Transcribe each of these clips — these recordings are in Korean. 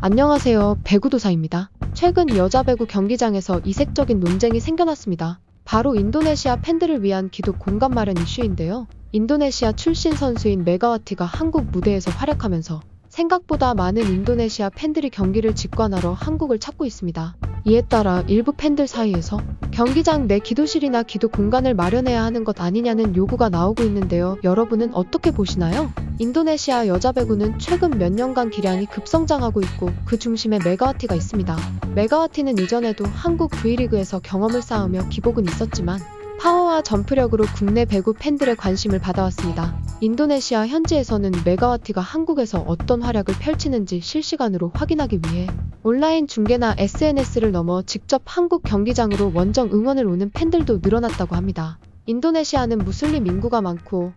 안녕하세요. 배구도사입니다. 최근 여자 배구 경기장에서 이색적인 논쟁이 생겨났습니다. 바로 인도네시아 팬들을 위한 기독 공간 마련 이슈인데요. 인도네시아 출신 선수인 메가와티가 한국 무대에서 활약하면서 생각보다 많은 인도네시아 팬들이 경기를 직관하러 한국을 찾고 있습니다. 이에 따라 일부 팬들 사이에서 경기장 내 기도실이나 기도 공간을 마련해야 하는 것 아니냐는 요구가 나오고 있는데요. 여러분은 어떻게 보시나요? 인도네시아 여자 배구는 최근 몇 년간 기량이 급성장하고 있고 그 중심에 메가와티가 있습니다. 메가와티는 이전에도 한국 V리그에서 경험을 쌓으며 기복은 있었지만 파워와 점프력으로 국내 배구 팬들의 관심을 받아왔습니다. 인도네시아 현지에서는 메가와티가 한국에서 어떤 활약을 펼치는지 실시간으로 확인하기 위해 온라인 중계나 SNS를 넘어 직접 한국 경기장으로 원정 응원을 오는 팬들도 늘어났다고 합니다. 인도네시아는 무슬림 인구가 많고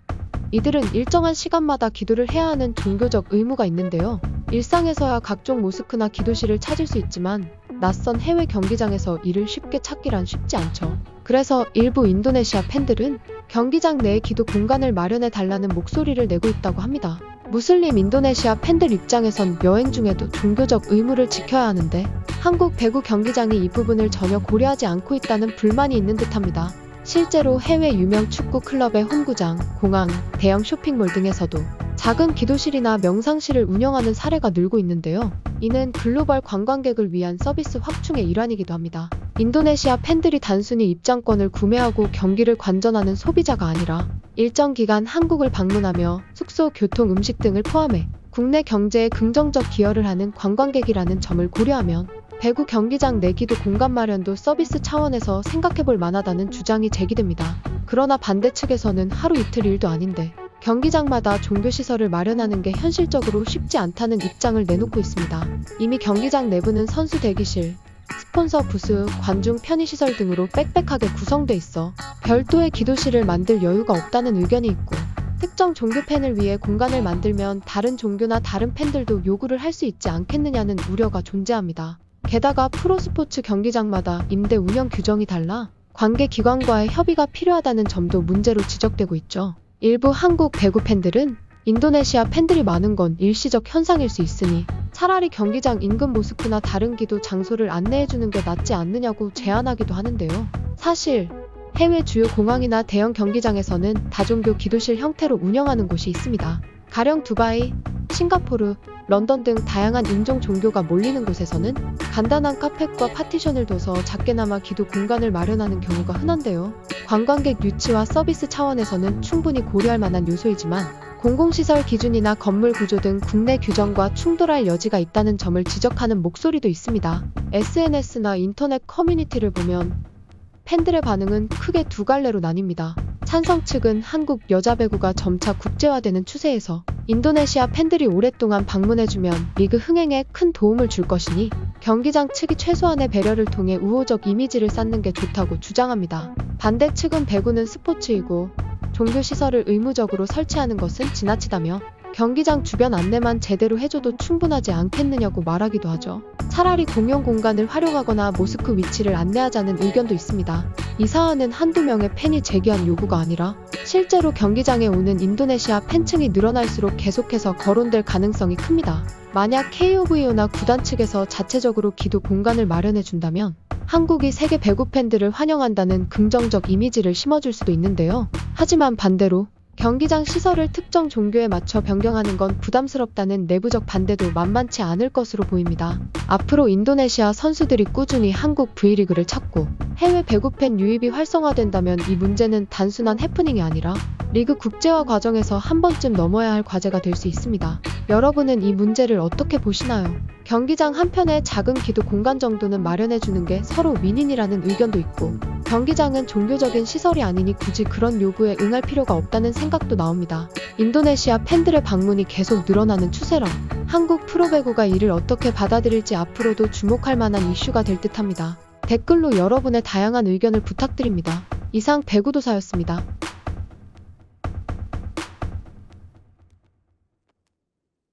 이들은 일정한 시간마다 기도를 해야 하는 종교적 의무가 있는데요. 일상에서야 각종 모스크나 기도실을 찾을 수 있지만 낯선 해외 경기장에서 이를 쉽게 찾기란 쉽지 않죠. 그래서 일부 인도네시아 팬들은 경기장 내에 기도 공간을 마련해 달라는 목소리를 내고 있다고 합니다. 무슬림 인도네시아 팬들 입장에선 여행 중에도 종교적 의무를 지켜야 하는데 한국 배구 경기장이 이 부분을 전혀 고려하지 않고 있다는 불만이 있는 듯합니다. 실제로 해외 유명 축구 클럽의 홈구장, 공항, 대형 쇼핑몰 등에서도 작은 기도실이나 명상실을 운영하는 사례가 늘고 있는데요. 이는 글로벌 관광객을 위한 서비스 확충의 일환이기도 합니다. 인도네시아 팬들이 단순히 입장권을 구매하고 경기를 관전하는 소비자가 아니라 일정 기간 한국을 방문하며 숙소, 교통, 음식 등을 포함해 국내 경제에 긍정적 기여를 하는 관광객이라는 점을 고려하면 배구 경기장 내 기도 공간 마련도 서비스 차원에서 생각해볼 만하다는 주장이 제기됩니다. 그러나 반대 측에서는 하루 이틀 일도 아닌데 경기장마다 종교시설을 마련하는 게 현실적으로 쉽지 않다는 입장을 내놓고 있습니다. 이미 경기장 내부는 선수 대기실, 스폰서 부스, 관중 편의시설 등으로 빽빽하게 구성돼 있어 별도의 기도실을 만들 여유가 없다는 의견이 있고 특정 종교 팬을 위해 공간을 만들면 다른 종교나 다른 팬들도 요구를 할 수 있지 않겠느냐는 우려가 존재합니다. 게다가 프로스포츠 경기장마다 임대 운영 규정이 달라 관계기관과의 협의가 필요하다는 점도 문제로 지적되고 있죠. 일부 한국 배구 팬들은 인도네시아 팬들이 많은 건 일시적 현상일 수 있으니 차라리 경기장 인근 모스크나 다른 기도 장소를 안내해주는 게 낫지 않느냐고 제안하기도 하는데요. 사실 해외 주요 공항이나 대형 경기장에서는 다종교 기도실 형태로 운영하는 곳이 있습니다. 가령 두바이, 싱가포르, 런던 등 다양한 인종 종교가 몰리는 곳에서는 간단한 카펫과 파티션을 둬서 작게나마 기도 공간을 마련하는 경우가 흔한데요. 관광객 유치와 서비스 차원에서는 충분히 고려할 만한 요소이지만 공공시설 기준이나 건물 구조 등 국내 규정과 충돌할 여지가 있다는 점을 지적하는 목소리도 있습니다. SNS나 인터넷 커뮤니티를 보면 팬들의 반응은 크게 두 갈래로 나뉩니다. 찬성 측은 한국 여자 배구가 점차 국제화되는 추세에서 인도네시아 팬들이 오랫동안 방문해주면 리그 흥행에 큰 도움을 줄 것이니 경기장 측이 최소한의 배려를 통해 우호적 이미지를 쌓는 게 좋다고 주장합니다. 반대 측은 배구는 스포츠이고 종교시설을 의무적으로 설치하는 것은 지나치다며 경기장 주변 안내만 제대로 해줘도 충분하지 않겠느냐고 말하기도 하죠. 차라리 공용 공간을 활용하거나 모스크 위치를 안내하자는 의견도 있습니다. 이 사안은 한두 명의 팬이 제기한 요구가 아니라 실제로 경기장에 오는 인도네시아 팬층이 늘어날수록 계속해서 거론될 가능성이 큽니다. 만약 KOVO나 구단 측에서 자체적으로 기도 공간을 마련해준다면 한국이 세계 배구 팬들을 환영한다는 긍정적 이미지를 심어줄 수도 있는데요. 하지만 반대로 경기장 시설을 특정 종교에 맞춰 변경하는 건 부담스럽다는 내부적 반대도 만만치 않을 것으로 보입니다. 앞으로 인도네시아 선수들이 꾸준히 한국 V리그를 찾고 해외 배구팬 유입이 활성화된다면 이 문제는 단순한 해프닝이 아니라 리그 국제화 과정에서 한 번쯤 넘어야 할 과제가 될 수 있습니다. 여러분은 이 문제를 어떻게 보시나요? 경기장 한편에 작은 기도 공간 정도는 마련해주는 게 서로 윈윈이라는 의견도 있고 경기장은 종교적인 시설이 아니니 굳이 그런 요구에 응할 필요가 없다는 생각도 나옵니다. 인도네시아 팬들의 방문이 계속 늘어나는 추세라 한국 프로배구가 이를 어떻게 받아들일지 앞으로도 주목할 만한 이슈가 될 듯합니다. 댓글로 여러분의 다양한 의견을 부탁드립니다. 이상 배구도사였습니다.